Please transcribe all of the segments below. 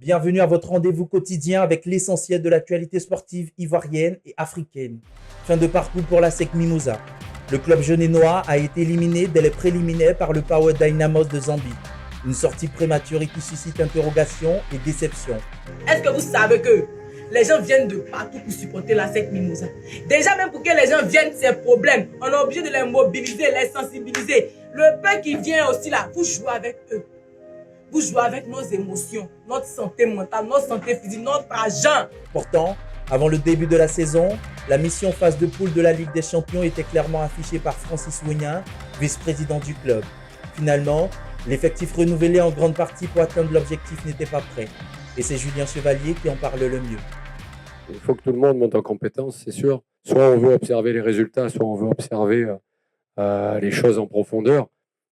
Bienvenue à votre rendez-vous quotidien avec l'essentiel de l'actualité sportive ivoirienne et africaine. Fin de parcours pour la SEC Mimosa. Le club jaunénois a été éliminé dès les préliminaires par le Power Dynamos de Zambie. Une sortie prématurée qui suscite interrogation et déception. Est-ce que vous savez que les gens viennent de partout pour supporter la SEC Mimosa? Déjà, même pour que les gens viennent, c'est problème. On est obligé de les mobiliser, les sensibiliser. Le peu qui vient aussi là, vous jouez avec eux. Vous jouez avec nos émotions, notre santé mentale, notre santé physique, notre argent. Pourtant, avant le début de la saison, la mission phase de poule de la Ligue des Champions était clairement affichée par Francis Ouignan, vice-président du club. Finalement, l'effectif renouvelé en grande partie pour atteindre l'objectif n'était pas prêt. Et c'est Julien Chevalier qui en parle le mieux. Il faut que tout le monde monte en compétence, c'est sûr. Soit on veut observer les résultats, soit on veut observer les choses en profondeur.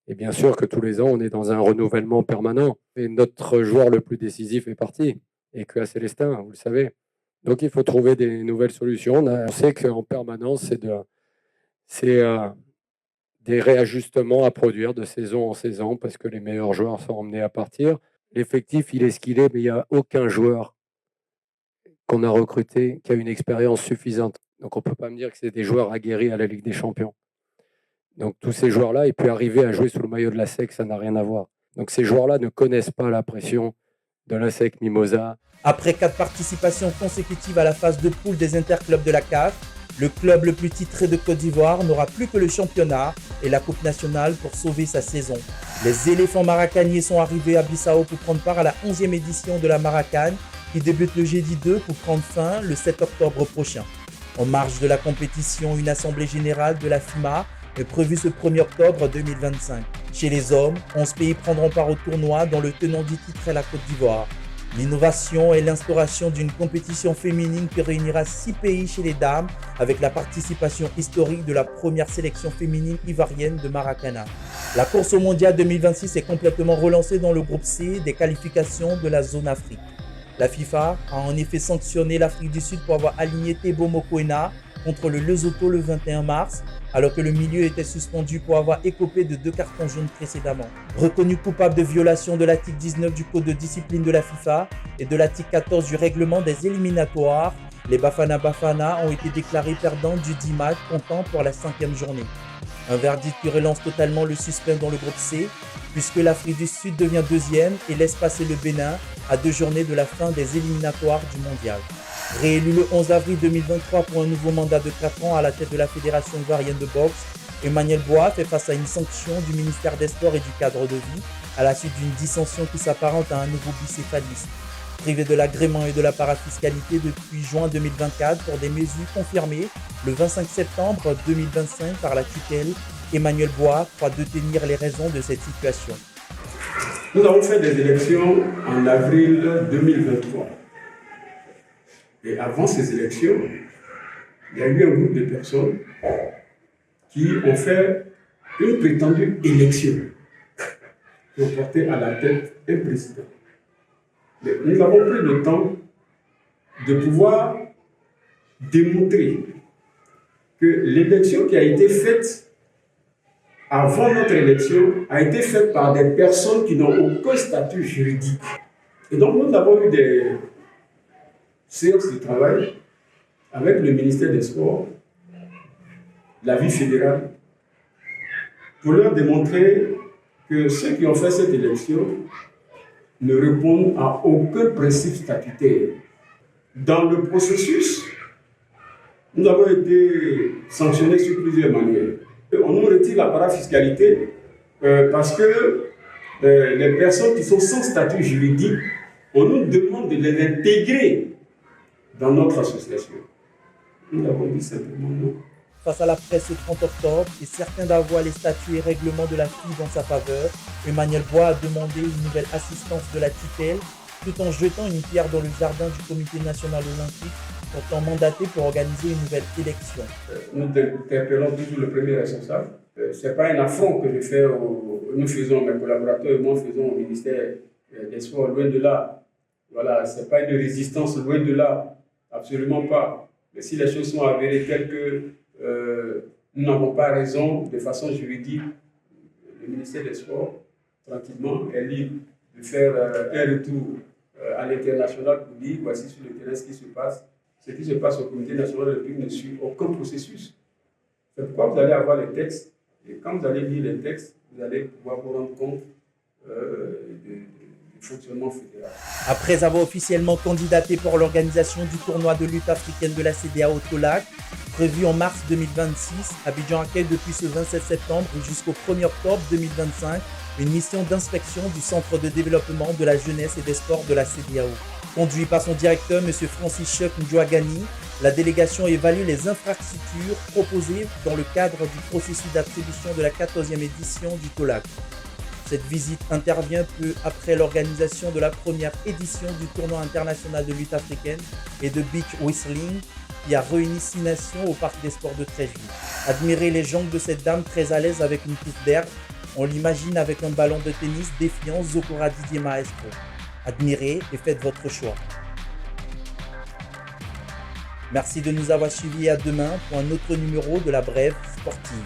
Et bien sûr que tous les ans, on est dans un renouvellement permanent. Et notre joueur le plus décisif est parti, et que à Célestin, vous le savez. Donc il faut trouver des nouvelles solutions. On sait qu'en permanence, c'est des réajustements à produire de saison en saison, parce que les meilleurs joueurs sont emmenés à partir. L'effectif, il est ce qu'il est, mais il n'y a aucun joueur qu'on a recruté qui a une expérience suffisante. Donc on ne peut pas me dire que c'est des joueurs aguerris à la Ligue des Champions. Donc tous ces joueurs-là, et puis arriver à jouer sous le maillot de la SEC, ça n'a rien à voir. Donc ces joueurs-là ne connaissent pas la pression de la SEC Mimosa. Après 4 participations consécutives à la phase de poule des interclubs de la CAF, le club le plus titré de Côte d'Ivoire n'aura plus que le championnat et la Coupe nationale pour sauver sa saison. Les éléphants maracaniers sont arrivés à Bissau pour prendre part à la 11e édition de la Maracagne qui débute le jeudi 2 pour prendre fin le 7 octobre prochain. En marge de la compétition, une assemblée générale de la FIMA est prévue ce 1er octobre 2025. Chez les hommes, 11 pays prendront part au tournoi dont le tenant du titre est la Côte d'Ivoire. L'innovation est l'instauration d'une compétition féminine qui réunira 6 pays chez les dames avec la participation historique de la première sélection féminine ivoirienne de Maracana. La course au mondial 2026 est complètement relancée dans le groupe C des qualifications de la zone Afrique. La FIFA a en effet sanctionné l'Afrique du Sud pour avoir aligné Tebo Mokoena contre le Lesotho le 21 mars, alors que le milieu était suspendu pour avoir écopé de 2 cartons jaunes précédemment. Reconnu coupable de violation de l'article 19 du code de discipline de la FIFA et de l'article 14 du règlement des éliminatoires, les Bafana Bafana ont été déclarés perdants du 10 matchs comptant pour la 5e journée. Un verdict qui relance totalement le suspense dans le groupe C, puisque l'Afrique du Sud devient 2e et laisse passer le Bénin à 2 journées de la fin des éliminatoires du mondial. Réélu le 11 avril 2023 pour un nouveau mandat de 4 ans à la tête de la Fédération ivoirienne de boxe, Emmanuel Bois fait face à une sanction du ministère des Sports et du cadre de vie à la suite d'une dissension qui s'apparente à un nouveau bicéphalisme. Privé de l'agrément et de la parafiscalité depuis juin 2024 pour des mesures confirmées le 25 septembre 2025 par la tutelle, Emmanuel Bois croit détenir les raisons de cette situation. Nous avons fait des élections en avril 2023. Et avant ces élections, il y a eu un groupe de personnes qui ont fait une prétendue élection qui ont porté à la tête un président. Mais nous avons pris le temps de pouvoir démontrer que l'élection qui a été faite avant notre élection a été faite par des personnes qui n'ont aucun statut juridique. Et donc nous avons eu des séances de travail avec le ministère des Sports, la vie fédérale, pour leur démontrer que ceux qui ont fait cette élection ne répondent à aucun principe statutaire. Dans le processus, nous avons été sanctionnés sur plusieurs manières. On nous retire la parafiscalité parce que les personnes qui sont sans statut juridique, on nous demande de les intégrer dans notre association. Nous avons dit simplement non. Face à la presse le 30 octobre et certain d'avoir les statuts et règlements de la FIF dans sa faveur, Emmanuel Bois a demandé une nouvelle assistance de la tutelle tout en jetant une pierre dans le jardin du Comité national olympique pourtant mandaté pour organiser une nouvelle élection. Nous interpellons toujours le premier responsable. Ce n'est pas un affront que je fais, nous faisons, mes collaborateurs et moi faisons au ministère des Sports, loin de là. Voilà, ce n'est pas une résistance, loin de là, absolument pas. Mais si les choses sont avérées telles que nous n'avons pas raison de façon juridique, le ministère des Sports, tranquillement, est libre de faire un retour à l'international pour dire voici sur le terrain ce qui se passe. Ce qui se passe au Comité national olympique ne suit aucun processus. C'est pourquoi vous allez avoir les textes, et quand vous allez lire les textes, vous allez pouvoir vous rendre compte du fonctionnement fédéral. Après avoir officiellement candidaté pour l'organisation du tournoi de lutte africaine de la CEDEAO au Tolac, prévu en mars 2026, Abidjan accueille depuis ce 27 septembre jusqu'au 1er octobre 2025 une mission d'inspection du Centre de développement de la jeunesse et des sports de la CEDEAO. Conduit par son directeur, M. Francis Chuck Ndjouagani, la délégation évalue les infrastructures proposées dans le cadre du processus d'attribution de la 14e édition du Tolac. Cette visite intervient peu après l'organisation de la première édition du tournoi international de lutte africaine et de beach wrestling qui a réuni 6 nations au Parc des Sports de Trècheville. Admirez les jambes de cette dame très à l'aise avec une touffe d'herbe. On l'imagine avec un ballon de tennis défiant Zokora Didier Maestro. Admirez et faites votre choix. Merci de nous avoir suivis et à demain pour un autre numéro de la Brève sportive.